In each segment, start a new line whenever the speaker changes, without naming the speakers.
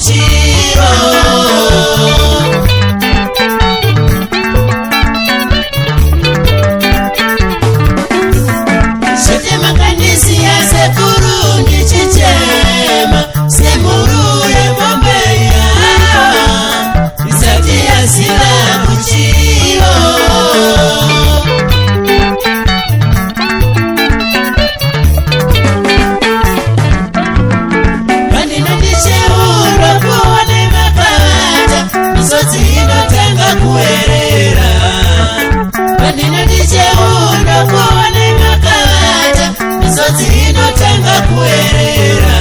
kuchiro. Sote makanisi ya sekuru ndichichema semuru ye mambeya isati ya sila kuchiro. Pandino ndicheuro kuone mapata misodzi inotanga kuerera. Pandino ndicheuro kuone makavata misodzi inotanga kuerera.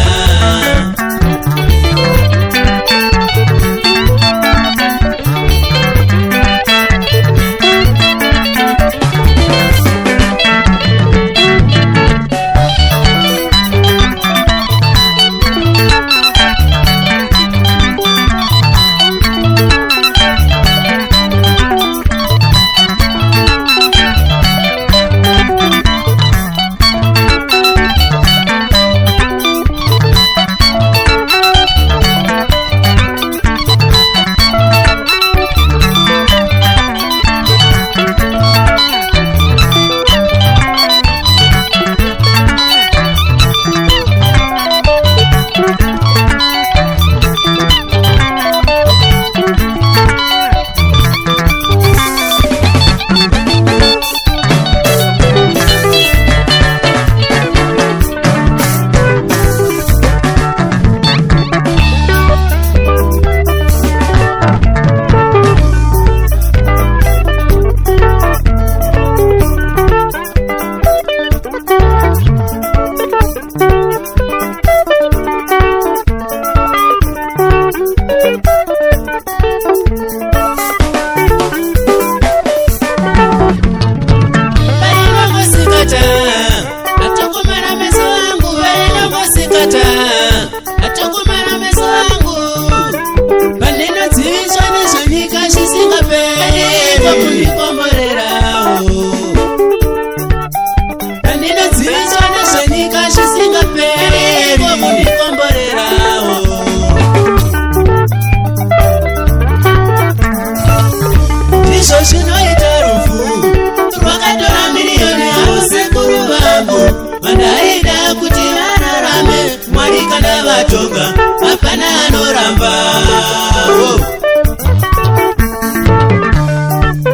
Mandaida kuti vararame Mwari kana vatonga hapana anoramba.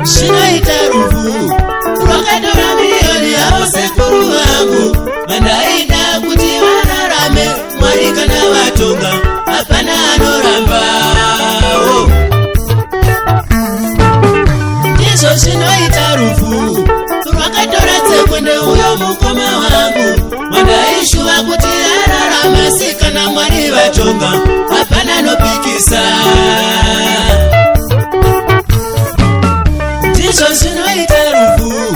Zvinoita rufu rwakatora miliyoni avo sekuru vangu. Mandaida kuti vararame Mwari kana vatonga hapana anoramba. Ndizvo zvinoita rufu rwakatora tsekwende uyo mukoma wangu. Wandaishuva kuti ararama sikana Mwari vatonga hapana nopikisa. Ndizvo zvinoita rufu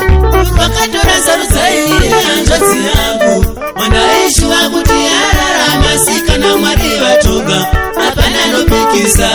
rwakatora sarudzai hanzvadzi yangu. Wandaishuva kuti ararama sikana Mwari vatonga hapana nopikisa.